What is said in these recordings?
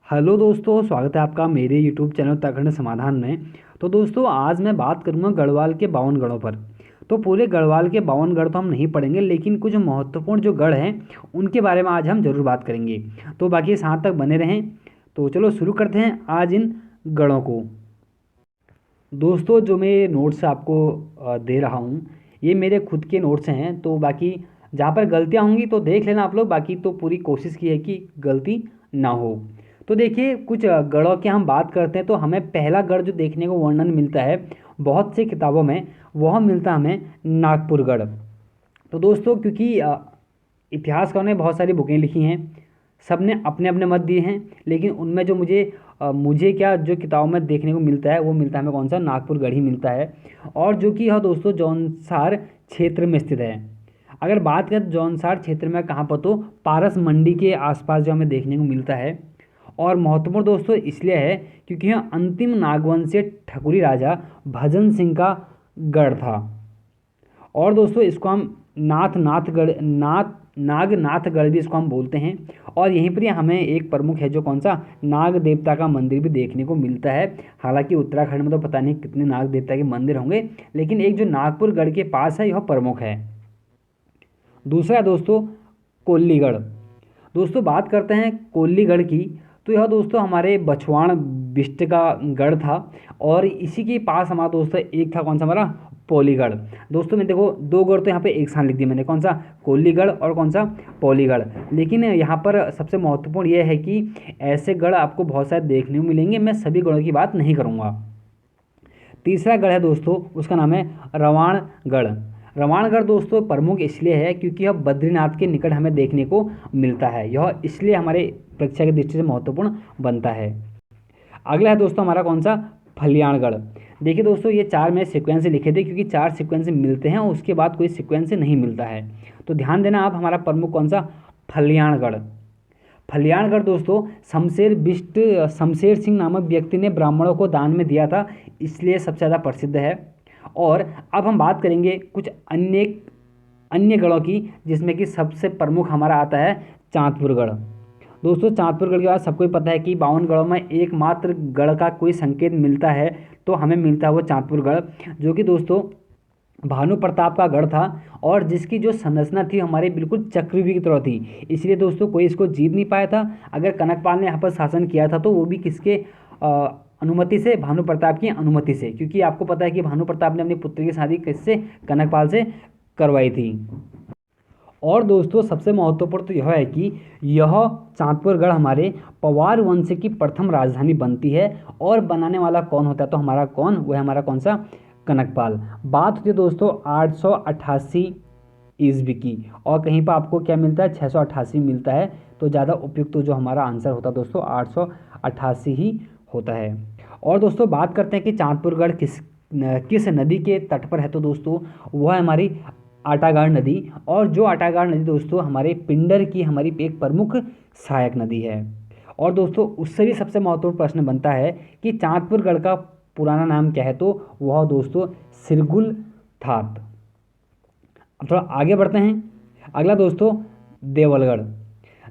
Hello दोस्तों, स्वागत है आपका मेरे यूट्यूब चैनल उत्तराखंड समाधान में। तो दोस्तों, आज मैं बात करूंगा गढ़वाल के 52 गढ़ों पर। तो पूरे गढ़वाल के 52 गढ़ तो हम नहीं पढ़ेंगे, लेकिन कुछ महत्वपूर्ण जो गढ़ हैं उनके बारे में आज हम जरूर बात करेंगे। तो बाकी इस हाथ तक बने रहें। तो चलो शुरू करते हैं आज इन गढ़ों को। दोस्तों, जो मैं नोट्स आपको दे रहा हूँ, ये मेरे खुद के नोट्स हैं। तो बाकी जहाँ पर गलतियाँ होंगी तो देख लेना आप लोग, बाकी तो पूरी कोशिश की है कि गलती ना हो। तो देखिए, कुछ गढ़ों की हम बात करते हैं तो हमें पहला गढ़ जो देखने को वर्णन मिलता है बहुत सी किताबों में, वह मिलता है हमें नागपुर गढ़। तो दोस्तों, क्योंकि इतिहासकारों ने बहुत सारी बुकें लिखी हैं, सब ने अपने अपने मत दिए हैं, लेकिन उनमें जो मुझे क्या जो किताबों में देखने को मिलता है वो मिलता है हमें कौन सा, नागपुर गढ़ ही मिलता है। और जो कि यह दोस्तों जौनसार क्षेत्र में स्थित है। अगर बात करें जौनसार क्षेत्र में कहाँ पर, तो पारस मंडी के आसपास जो हमें देखने को मिलता है। और महत्वपूर्ण दोस्तों इसलिए है क्योंकि यह अंतिम नागवंशीय ठकुरी राजा भजन सिंह का गढ़ था। और दोस्तों, इसको हम नाथगढ़ नागनाथगढ़ भी इसको हम बोलते हैं। और यहीं पर ही हमें एक प्रमुख है जो कौन सा, नाग देवता का मंदिर भी देखने को मिलता है। हालांकि उत्तराखंड में तो पता नहीं कितने नाग देवता के मंदिर होंगे, लेकिन एक जो नागपुर गढ़ के पास है यह प्रमुख है। दूसरा दोस्तों, कोल्लीगढ़। दोस्तों, बात करते हैं कोल्लीगढ़ की। तो यह दोस्तों हमारे बछवाड़ बिस्ट का गढ़ था। और इसी के पास हमारा दोस्तों एक था कौन सा, हमारा पौलीगढ़। दोस्तों मैं देखो, दो गढ़ तो यहाँ पे एक साथ लिख दिए मैंने, कौन सा, कोल्लीगढ़ और कौन सा, पौलीगढ़। लेकिन यहाँ पर सबसे महत्वपूर्ण यह है कि ऐसे गढ़ आपको बहुत सारे देखने को मिलेंगे, मैं सभी गढ़ों की बात नहीं करूँगा। तीसरा गढ़ है दोस्तों, उसका नाम है रवाणगढ़। रवाणगढ़ दोस्तों प्रमुख इसलिए है क्योंकि यह बद्रीनाथ के निकट हमें देखने को मिलता है। यह इसलिए हमारे परीक्षा की दृष्टि से महत्वपूर्ण बनता है। अगला है दोस्तों हमारा कौन सा, फलियाणगढ़। देखिए दोस्तों, ये चार में सीक्वेंस लिखे थे क्योंकि चार सीक्वेंस मिलते हैं और उसके बाद कोई सीक्वेंस नहीं मिलता है। तो ध्यान देना आप, हमारा प्रमुख कौन सा, फलियाणगढ़। फलियाणगढ़ दोस्तों शमशेर सिंह नामक व्यक्ति ने ब्राह्मणों को दान में दिया था, इसलिए सबसे ज़्यादा प्रसिद्ध है। और अब हम बात करेंगे कुछ अन्य अन्य गढ़ों की, जिसमें कि सबसे प्रमुख हमारा आता है चांदपुर गढ़। दोस्तों, चांदपुर गढ़ के बाद सबको ही पता है कि 52 गढ़ों में एकमात्र गढ़ का कोई संकेत मिलता है तो हमें मिलता है वो चांदपुर गढ़, जो कि दोस्तों भानु प्रताप का गढ़ था। और जिसकी जो संरचना थी हमारे बिल्कुल चक्रव्यूह की तरह थी, इसलिए दोस्तों कोई इसको जीत नहीं पाया था। अगर कनकपाल ने यहाँ पर शासन किया था तो वो भी किसके अनुमति से, भानु प्रताप की अनुमति से, क्योंकि आपको पता है कि भानु प्रताप ने अपनी पुत्री की शादी किससे, कनकपाल से करवाई थी। और दोस्तों सबसे महत्वपूर्ण तो यह है कि यह चांदपुर गढ़ हमारे पवार वंश की प्रथम राजधानी बनती है। और बनाने वाला कौन होता है, तो हमारा कौन, वह हमारा कौन सा, कनकपाल। बात होती है दोस्तों 888 ईस्वी की, और कहीं पर आपको क्या मिलता है, 688 मिलता है। तो ज़्यादा उपयुक्त तो जो हमारा आंसर होता है दोस्तों 888 ही होता है। और दोस्तों बात करते हैं कि चांदपुर गढ़ किस किस नदी के तट पर है, तो दोस्तों वह है हमारी आटागाड़ नदी। और जो आटागाड़ नदी दोस्तों हमारे पिंडर की हमारी एक प्रमुख सहायक नदी है। और दोस्तों उससे भी सबसे महत्वपूर्ण प्रश्न बनता है कि चांदपुर गढ़ का पुराना नाम क्या है, तो वह दोस्तों सिरगुल थात। अब थोड़ा आगे बढ़ते हैं। अगला दोस्तों देवलगढ़।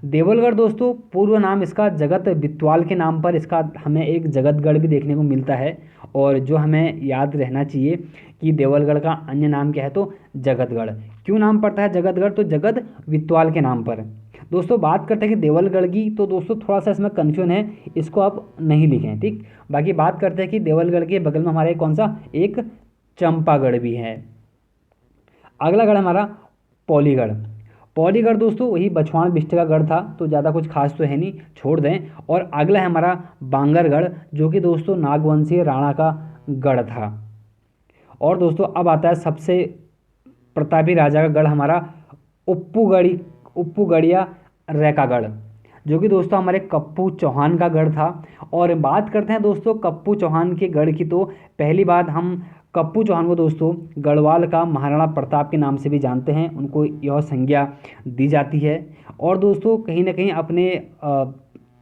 देवलगढ़ दोस्तों पूर्व नाम इसका जगत बितवाल के नाम पर इसका हमें एक जगतगढ़ भी देखने को मिलता है। और जो हमें याद रहना चाहिए कि देवलगढ़ का अन्य नाम क्या है, तो जगतगढ़। क्यों नाम पड़ता है जगतगढ़, तो जगत बितवाल के नाम पर। दोस्तों बात करते हैं कि देवलगढ़ की, तो दोस्तों थोड़ा सा इसमें कन्फ्यूजन है, इसको आप नहीं लिखें, ठीक। बाकी बात करते हैं कि देवलगढ़ के बगल में हमारे कौन सा, एक चंपागढ़ भी है। अगला गढ़ हमारा पौलीगढ़। पौलीगढ़ दोस्तों वही बछवाड़ बिष्ट का गढ़ था, तो ज़्यादा कुछ खास तो है नहीं, छोड़ दें। और अगला है हमारा बांगरगढ़, जो कि दोस्तों नागवंशीय राणा का गढ़ था। और दोस्तों अब आता है सबसे प्रतापी राजा का गढ़ हमारा उप्पूगढ़िया रैकागढ़, जो कि दोस्तों हमारे कप्पू चौहान का गढ़ था। और बात करते हैं दोस्तों कप्पू चौहान के गढ़ की, तो पहली बात हम कप्पू चौहान को दोस्तों गढ़वाल का महाराणा प्रताप के नाम से भी जानते हैं, उनको यह संज्ञा दी जाती है। और दोस्तों कहीं ना कहीं अपने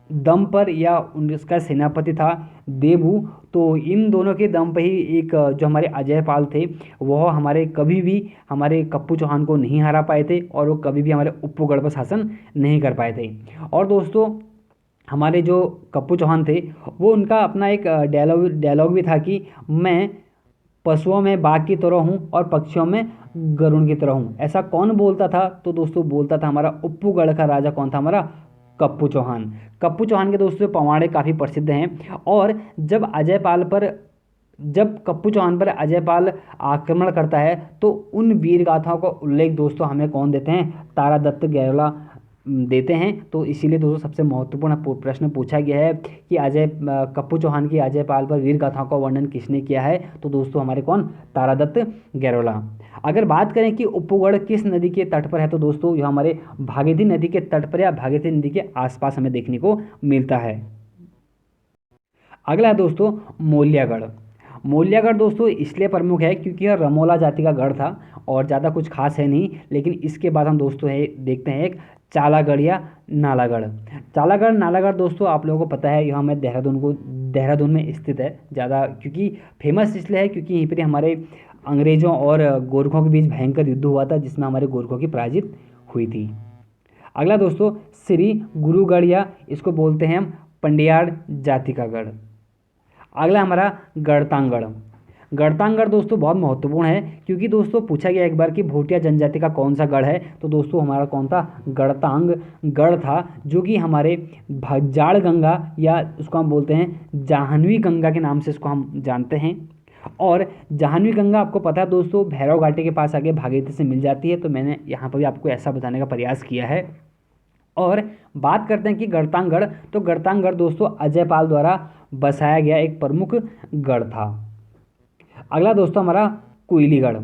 दम पर, या उनका सेनापति था देबू, तो इन दोनों के दम पर ही एक जो हमारे अजयपाल थे वह हमारे कभी भी हमारे कप्पू चौहान को नहीं हरा पाए थे, और वो कभी भी हमारे उप्पूगढ़ पर शासन नहीं कर पाए थे। और दोस्तों हमारे जो कप्पू चौहान थे, वो उनका अपना एक डायलॉग भी था कि मैं पशुओं में बाघ की तरह हूँ और पक्षियों में गरुड़ की तरह हूँ। ऐसा कौन बोलता था? तो दोस्तों बोलता था हमारा उपगढ़ का राजा कौन था? हमारा कप्पू चौहान। कप्पू चौहान के दोस्तों पवाड़े काफ़ी प्रसिद्ध हैं। और जब कप्पू चौहान पर अजय पाल आक्रमण करता है तो उन वीर गाथाओं का उल्लेख दोस्तों हमें कौन देते हैं? तारादत्त गैरोला देते हैं। तो इसीलिए दोस्तों सबसे महत्वपूर्ण प्रश्न पूछा गया है कि कप्पू चौहान की अजय पाल पर वीर गाथाओं का वर्णन किसने किया है? तो दोस्तों हमारे कौन? तारादत्त गैरोला। अगर बात करें कि उपगढ़ किस नदी के तट पर है, तो दोस्तों यह हमारे भागीरथी नदी के तट पर या भागीरथी नदी के आसपास हमें देखने को मिलता है। अगला है दोस्तों मौल्यागढ़। मौल्यागढ़ दोस्तों इसलिए प्रमुख है क्योंकि यह रमोला जाति का गढ़ था और ज़्यादा कुछ खास है नहीं। लेकिन इसके बाद हम दोस्तों है देखते हैं एक चालागढ़ या नालागढ़। चालागढ़ नालागढ़ दोस्तों आप लोगों को पता है, यह हमें देहरादून में स्थित है। ज़्यादा क्योंकि फेमस इसलिए है क्योंकि यहीं पर हमारे अंग्रेज़ों और गोरखों के बीच भयंकर युद्ध हुआ था जिसमें हमारे गोरखों की पराजित हुई थी। अगला दोस्तों श्री गुरुगढ़ या इसको बोलते हैं हम पंडियाड़ जाति का गढ़। अगला हमारा गढ़तांगड़। गढ़तांगड़ दोस्तों बहुत महत्वपूर्ण है क्योंकि दोस्तों पूछा गया एक बार कि भोटिया जनजाति का कौन सा गढ़ है, तो दोस्तों हमारा कौन था? गढ़तांग गढ़ था, जो कि हमारे जाड़ गंगा या उसको हम बोलते हैं जाह्नवी गंगा के नाम से इसको हम जानते हैं। और जाह्नवी गंगा आपको पता है दोस्तों भैरव घाटी के पास आगे भागीरथी से मिल जाती है। तो मैंने यहाँ पर भी आपको ऐसा बताने का प्रयास किया है। और बात करते हैं कि गढ़तांगड़, तो गढ़तांगड़ दोस्तों अजय पाल द्वारा बसाया गया एक प्रमुख गढ़ था। अगला दोस्तों हमारा कुइलीगढ़।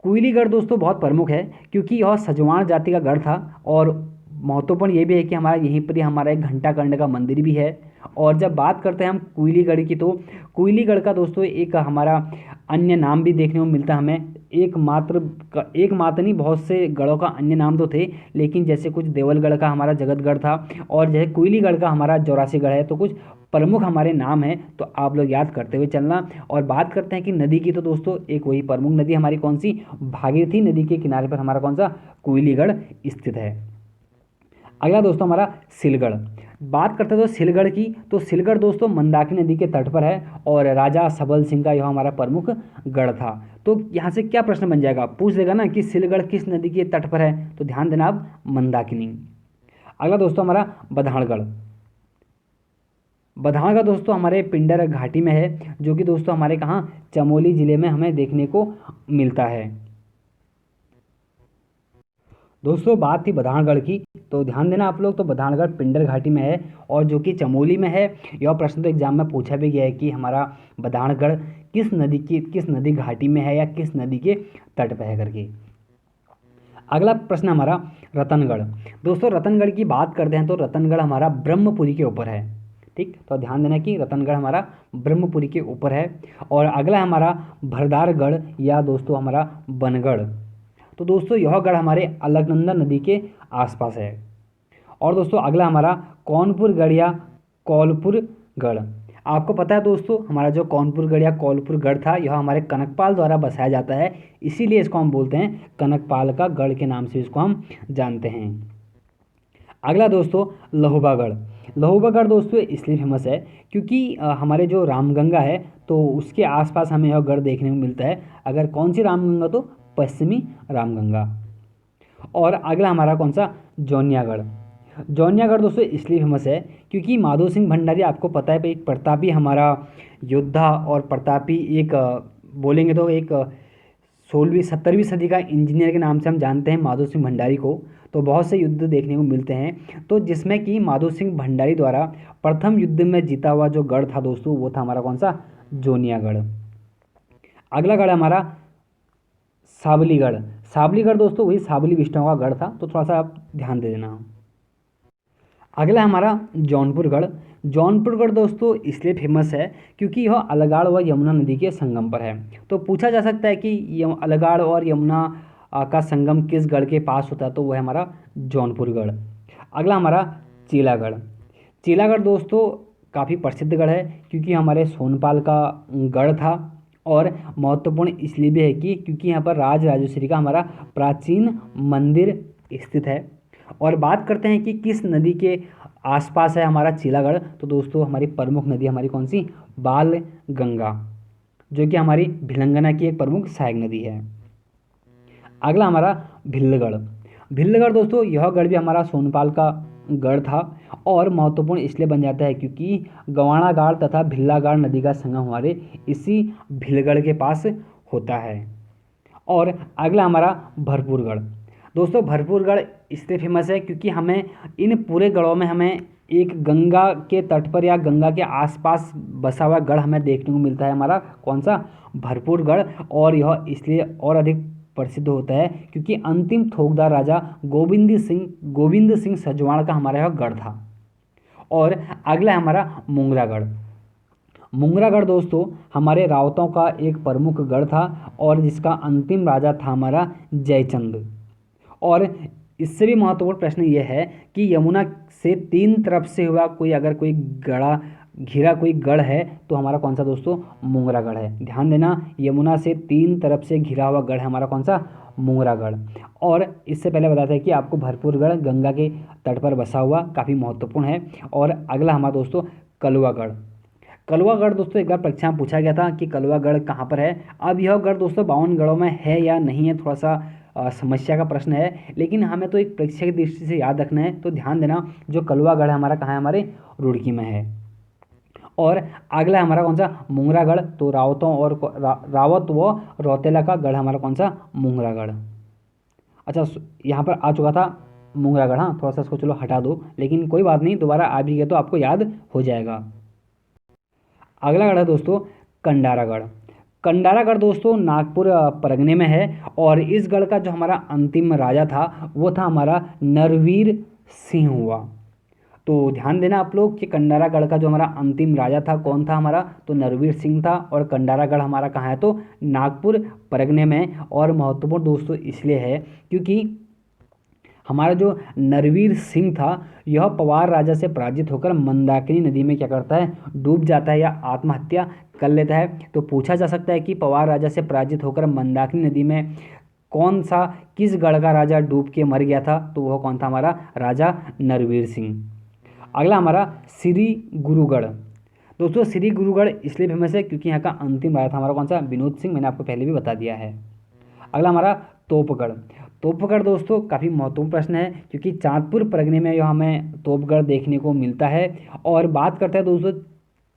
कुइलीगढ़ दोस्तों बहुत प्रमुख है क्योंकि यह सजवाण जाति का गढ़ था। और महत्वपूर्ण ये भी है कि हमारा यहीं पर ही हमारा एक घंटा कर्ण का मंदिर भी है। और जब बात करते हैं हम कुइलीगढ़ की, तो कुइलीगढ़ का दोस्तों एक हमारा अन्य नाम भी देखने को मिलता है हमें। एक मात्र नहीं, बहुत से गढ़ों का अन्य नाम तो थे, लेकिन जैसे कुछ देवलगढ़ का हमारा जगतगढ़ था और जैसे कुइलीगढ़ का हमारा चौरासीगढ़ है। तो कुछ प्रमुख हमारे नाम हैं, तो आप लोग याद करते हुए चलना। और बात करते हैं कि नदी की, तो दोस्तों एक वही प्रमुख नदी हमारी कौन सी? भागीरथी नदी के किनारे पर हमारा कौन सा? कुइलीगढ़ स्थित है। अगला दोस्तों हमारा सिलगढ़। बात करते हैं तो सिलगढ़ की, तो सिलगढ़ दोस्तों मंदाकिनी नदी के तट पर है और राजा सबल सिंह का यह हमारा प्रमुख गढ़ था। तो यहाँ से क्या प्रश्न बन जाएगा? पूछ देगा ना कि सिलगढ़ किस नदी के तट पर है, तो ध्यान देना आप मंदाकिनी। अगला दोस्तों हमारा बधाणगढ़। बधाणगढ़ दोस्तों हमारे पिंडर घाटी में है, जो कि दोस्तों हमारे कहाँ? चमोली जिले में हमें देखने को मिलता है। दोस्तों बात थी बधाणगढ़ की, तो ध्यान देना आप लोग, तो बधाणगढ़ पिंडर घाटी में है और जो कि चमोली में है। यह प्रश्न तो एग्जाम में पूछा भी गया है कि हमारा बधाणगढ़ किस नदी घाटी में है या किस नदी के तट पर है करके। अगला प्रश्न हमारा रतनगढ़। दोस्तों रतनगढ़ की बात करते हैं तो रतनगढ़ हमारा ब्रह्मपुरी के ऊपर है। ठीक, तो ध्यान देना कि रतनगढ़ हमारा ब्रह्मपुरी के ऊपर है। और अगला हमारा भरदारगढ़ या दोस्तों हमारा बनगढ़। तो दोस्तों यह गढ़ हमारे अलकनंदा नदी के आसपास है। और दोस्तों अगला हमारा कौनपुर गढ़ या कौलपुर गढ़। आपको पता है दोस्तों हमारा जो कौनपुर गढ़ या कौलपुर गढ़ था, यह हमारे कनकपाल द्वारा बसाया जाता है, इसीलिए इसको हम बोलते हैं कनकपाल का गढ़ के नाम से इसको हम जानते हैं। अगला दोस्तों लहुबागढ़। लहुबागढ़ दोस्तों इसलिए फेमस है क्योंकि हमारे जो रामगंगा है तो उसके आसपास हमें यह गढ़ देखने को मिलता है। अगर कौन सी रामगंगा? तो पश्चिमी रामगंगा। और अगला हमारा कौन सा? जौनियागढ़। जौनियागढ़ दोस्तों इसलिए फेमस है क्योंकि माधो सिंह भंडारी आपको पता है एक प्रतापी हमारा योद्धा और प्रतापी एक बोलेंगे तो एक 17वीं सदी का इंजीनियर के नाम से हम जानते हैं माधो सिंह भंडारी को। तो बहुत से युद्ध देखने को मिलते हैं, तो जिसमें कि माधो सिंह भंडारी द्वारा प्रथम युद्ध में जीता हुआ जो गढ़ था दोस्तों वो था हमारा कौन सा? जौनियागढ़। अगला गढ़ हमारा साबलीगढ़। साबलीगढ़ दोस्तों वही साबली विष्णु का गढ़ था, तो थोड़ा सा आप ध्यान दे देना। अगला हमारा जौनपुरगढ़। जौनपुरगढ़ दोस्तों इसलिए फेमस है क्योंकि यह अलगाड़ व यमुना नदी के संगम पर है। तो पूछा जा सकता है कि अलगाड़ और यमुना का संगम किस गढ़ के पास होता है, तो वह है हमारा जौनपुरगढ़। अगला हमारा चीलागढ़। चीलागढ़ दोस्तों काफ़ी प्रसिद्ध गढ़ है क्योंकि हमारे सोनपाल का गढ़ था और महत्वपूर्ण इसलिए भी है कि क्योंकि यहाँ पर राज राजेश्वरी का हमारा प्राचीन मंदिर स्थित है। और बात करते हैं कि किस नदी के आसपास है हमारा चीलागढ़, तो दोस्तों हमारी प्रमुख नदी हमारी कौन सी, बाल गंगा, जो कि हमारी भिलंगना की एक प्रमुख सहायक नदी है। अगला हमारा भिल्लगढ़। भिल्लगढ़ दोस्तों यह गढ़ भी हमारा सोनपाल का गढ़ था और महत्वपूर्ण इसलिए बन जाता है क्योंकि गवाना घाट तथा भिल्लागढ़ नदी का संगम हमारे इसी भिल्लगढ़ के पास होता है। और अगला हमारा भरपूरगढ़। दोस्तों भरपूरगढ़ इसलिए फेमस है क्योंकि हमें इन पूरे गढ़ों में हमें एक गंगा के तट पर या गंगा के आसपास बसा हुआ गढ़ हमें देखने को मिलता है, हमारा कौन सा, भरपूरगढ़। और यह इसलिए और अधिक प्रसिद्ध होता है क्योंकि अंतिम थोकदार राजा गोविंद सिंह सजवाण का हमारा यह गढ़ था। और अगला है हमारा मुंगरागढ़। मुंगरागढ़ दोस्तों हमारे रावतों का एक प्रमुख गढ़ था और जिसका अंतिम राजा था हमारा जयचंद। और इससे भी महत्वपूर्ण प्रश्न यह है कि यमुना से 3 तरफ से हुआ कोई अगर कोई गढ़ा घिरा कोई गढ़ है तो हमारा कौन सा दोस्तों, मुंगरागढ़ है। ध्यान देना, यमुना से 3 तरफ से घिरा हुआ गढ़ है हमारा कौन सा, मुंगरागढ़। और इससे पहले बताते हैं कि आपको भरपूरगढ़ गंगा के तट पर बसा हुआ काफ़ी महत्वपूर्ण है। और अगला हमारा दोस्तों कलुआगढ़। कलुआगढ़ दोस्तों एक बार परीक्षा में पूछा गया था कि कलुआगढ़ कहाँ पर है। अब यह गढ़ दोस्तों 52 गढ़ों में है या नहीं है, थोड़ा सा समस्या का प्रश्न है, लेकिन हमें तो एक परीक्षा की दृष्टि से याद रखना है। तो ध्यान देना, जो कलुआगढ़ है हमारा कहाँ है, हमारे रुड़की में है। और अगला हमारा कौन सा, मुंगरागढ़। तो रावतों और रावत व रौतेला का गढ़ हमारा कौन सा, मुंगरागढ़। अच्छा यहाँ पर आ चुका था मुंगरागढ़, हाँ थोड़ा सा इसको चलो हटा दो, लेकिन कोई बात नहीं, दोबारा आ भी गया तो आपको याद हो जाएगा। अगला गढ़ है दोस्तों कंडारागढ़। कंडारागढ़ दोस्तों नागपुर परगने में है और इस गढ़ का जो हमारा अंतिम राजा था वो था हमारा नरवीर सिंह हुआ। तो ध्यान देना आप लोग कि कंडारागढ़ का जो हमारा अंतिम राजा था कौन था हमारा, तो नरवीर सिंह था। और कंडारागढ़ हमारा कहाँ है, तो नागपुर परगने में। और महत्वपूर्ण दोस्तों इसलिए है क्योंकि हमारा जो नरवीर सिंह था यह पवार राजा से पराजित होकर मंदाकिनी नदी में क्या करता है, डूब जाता है या आत्महत्या कर लेता है। तो पूछा जा सकता है कि पवार राजा से पराजित होकर मंदाकिनी नदी में कौन सा, किस गढ़ का राजा डूब के मर गया था, तो वह कौन था, हमारा राजा नरवीर सिंह। अगला हमारा श्री गुरुगढ़। दोस्तों श्री गुरुगढ़ इसलिए फेमस है क्योंकि यहाँ का अंतिम राजा था हमारा कौन सा, विनोद सिंह, मैंने आपको पहले भी बता दिया है। अगला हमारा तोपगढ़। तोपगढ़ दोस्तों काफ़ी महत्वपूर्ण प्रश्न है क्योंकि चांदपुर परगने में जो हमें तोपगढ़ देखने को मिलता है। और बात करते हैं दोस्तों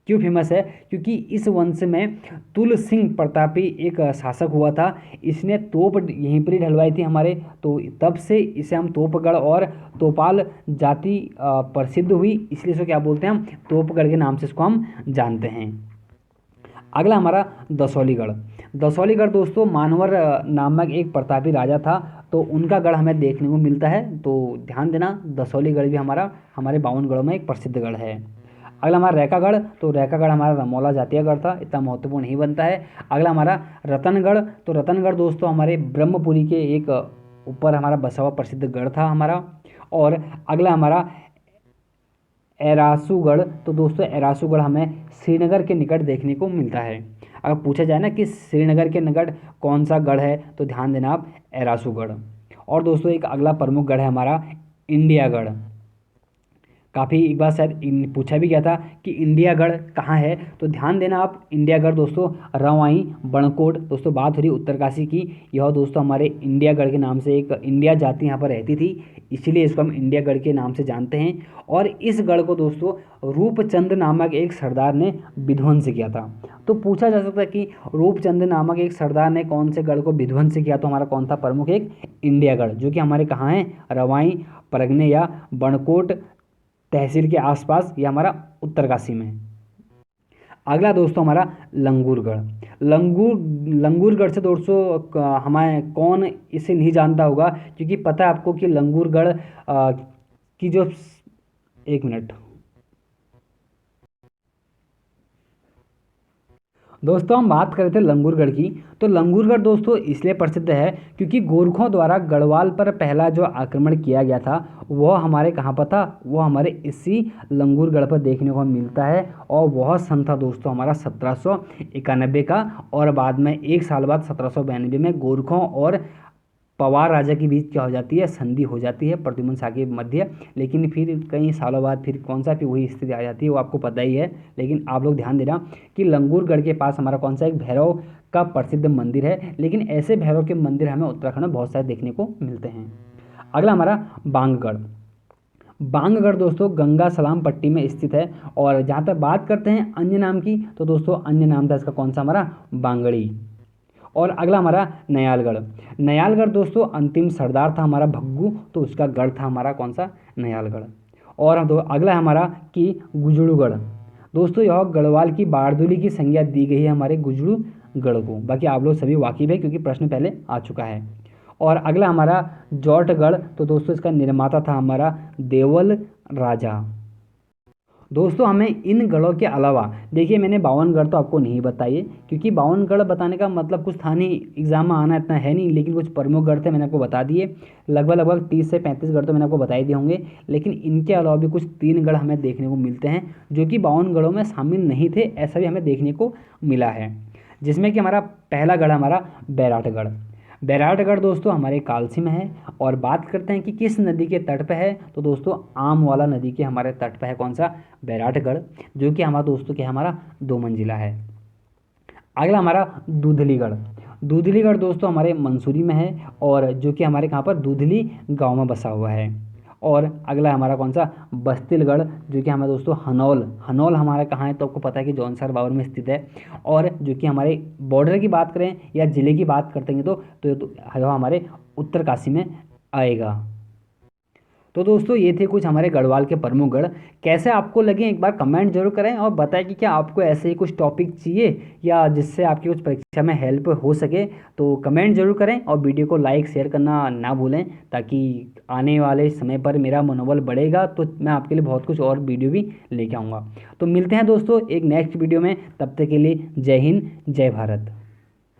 क्यों फेमस है, क्योंकि इस वंश में तुल सिंह प्रतापी एक शासक हुआ था, इसने तोप यहीं पर ही ढलवाई थी हमारे, तो तब से इसे हम तोपगढ़ और तोपाल जाति प्रसिद्ध हुई, इसलिए इसको क्या बोलते हैं हम, तोपगढ़ के नाम से इसको हम जानते हैं। अगला हमारा दसौलीगढ़। दसौलीगढ़ दोस्तों मानवर नामक एक प्रतापी राजा था, तो उनका गढ़ हमें देखने को मिलता है। तो ध्यान देना, दसौलीगढ़ भी हमारा हमारे 52 गढ़ों में एक प्रसिद्ध गढ़ है। अगला हमारा रैकागढ़। तो रैकागढ़ हमारा रमौला जातीय गढ़ था, इतना महत्वपूर्ण नहीं बनता है। अगला हमारा रतनगढ़। तो रतनगढ़ दोस्तों हमारे ब्रह्मपुरी के एक ऊपर हमारा बसा हुआ प्रसिद्ध गढ़ था हमारा। और अगला हमारा एरासूगढ़। तो दोस्तों एरासूगढ़ हमें श्रीनगर के निकट देखने को मिलता है। अगर पूछा जाए ना कि श्रीनगर के निकट कौन सा गढ़ है, तो ध्यान देना आप, एरासूगढ़। और दोस्तों एक अगला प्रमुख गढ़ है हमारा इंडियागढ़। काफ़ी एक बार शायद पूछा भी गया था कि इंडियागढ़ कहाँ है, तो ध्यान देना आप, इंडियागढ़ दोस्तों रवाई बणकोट। दोस्तों बात हो रही उत्तरकाशी की, यह दोस्तों हमारे इंडियागढ़ के नाम से एक इंडिया जाति यहाँ पर रहती थी, इसीलिए इसको हम इंडियागढ़ के नाम से जानते हैं। और इस गढ़ को दोस्तों रूपचंद नामक एक सरदार ने विध्वंस किया था। तो पूछा जा सकता है कि रूपचंद नामक एक सरदार ने कौन से गढ़ को विध्वंस किया, तो हमारा कौन था प्रमुख, एक इंडियागढ़, जो कि हमारे कहाँ है, रवाई परगने या बणकोट तहसील के आसपास, या हमारा उत्तरकाशी में। अगला दोस्तों हमारा लंगूरगढ़। लंगूरगढ़ से दोस्तों हमें कौन इसे नहीं जानता होगा, क्योंकि पता है आपको कि लंगूरगढ़ की जो, एक मिनट दोस्तों, हम बात कर रहे थे लंगूरगढ़ की। तो लंगूरगढ़ दोस्तों इसलिए प्रसिद्ध है क्योंकि गोरखों द्वारा गढ़वाल पर पहला जो आक्रमण किया गया था वह हमारे कहाँ पर था, वो हमारे इसी लंगूरगढ़ पर देखने को मिलता है। और वह सन था दोस्तों हमारा 1791 का। और बाद में एक साल बाद 1792 में गोरखों और पवार राजा के बीच क्या हो जाती है, संधि हो जाती है प्रद्युम्न शाह के मध्य। लेकिन फिर कई सालों बाद फिर कौन सा फिर वही स्थिति आ जाती है, वो आपको पता ही है। लेकिन आप लोग ध्यान देना कि लंगूरगढ़ के पास हमारा कौन सा एक भैरव का प्रसिद्ध मंदिर है। लेकिन ऐसे भैरव के मंदिर हमें उत्तराखंड में बहुत सारे देखने को मिलते हैं। अगला हमारा बांगगढ़। बांगगढ़ दोस्तों गंगा सलाम पट्टी में स्थित है। और जहाँ तक बात करते हैं अन्य नाम की, तो दोस्तों अन्य नाम था इसका कौन सा, हमारा बांगड़ी। और अगला हमारा नयालगढ़। नयालगढ़ दोस्तों अंतिम सरदार था हमारा भग्गू, तो उसका गढ़ था हमारा कौन सा, नयालगढ़। और अगला है हमारा कि गुजरूगढ़। दोस्तों यह गढ़वाल की बारदोली की संज्ञा दी गई है हमारे गुजरूगढ़ को। बाकी आप लोग सभी वाकिफ है क्योंकि प्रश्न पहले आ चुका है। और अगला हमारा जौटगढ़, तो दोस्तों इसका निर्माता था हमारा देवल राजा। दोस्तों हमें इन गढ़ों के अलावा, देखिए मैंने 52 गढ़ तो आपको नहीं बताइए क्योंकि 52 गढ़ बताने का मतलब कुछ था नहीं, एग्जाम में आना इतना है नहीं। लेकिन कुछ प्रमुख गढ़ थे मैंने आपको बता दिए, लगभग 30 से 35 गढ़ तो मैंने आपको बता ही दिए होंगे। लेकिन इनके अलावा भी कुछ 3 गढ़ हमें देखने को मिलते हैं जो कि 52 गढ़ों में शामिल नहीं थे, ऐसा भी हमें देखने को मिला है। जिसमें कि हमारा पहला गढ़ हमारा बैराटगढ़। बैराटगढ़ दोस्तों हमारे कालसी में है। और बात करते हैं कि किस नदी के तट पे है, तो दोस्तों आमवाला नदी के हमारे तट पे है कौन सा, बैराटगढ़, जो कि हमारा दोस्तों क्या हमारा 2 मंजिला है। अगला हमारा दूधलीगढ़। दूधलीगढ़ दोस्तों हमारे मंसूरी में है और जो कि हमारे कहाँ पर दूधली गांव में बसा हुआ है। और अगला हमारा कौन सा, बस्तिलगढ़, जो कि हमारे दोस्तों हनौल। हनौल हमारा कहाँ है, तो आपको पता है कि जौनसार बावर में स्थित है। और जो कि हमारे बॉर्डर की बात करें या ज़िले की बात करते हैं तो हमारे उत्तरकाशी में आएगा। तो दोस्तों ये थे कुछ हमारे गढ़वाल के प्रमुख गढ़। कैसे आपको लगे एक बार कमेंट जरूर करें और बताएं कि क्या आपको ऐसे ही कुछ टॉपिक चाहिए या जिससे आपकी कुछ परीक्षा में हेल्प हो सके। तो कमेंट जरूर करें और वीडियो को लाइक शेयर करना ना भूलें, ताकि आने वाले समय पर मेरा मनोबल बढ़ेगा तो मैं आपके लिए बहुत कुछ और वीडियो भी लेके आऊँगा। तो मिलते हैं दोस्तों एक नेक्स्ट वीडियो में, तब तक के लिए जय हिंद जय भारत।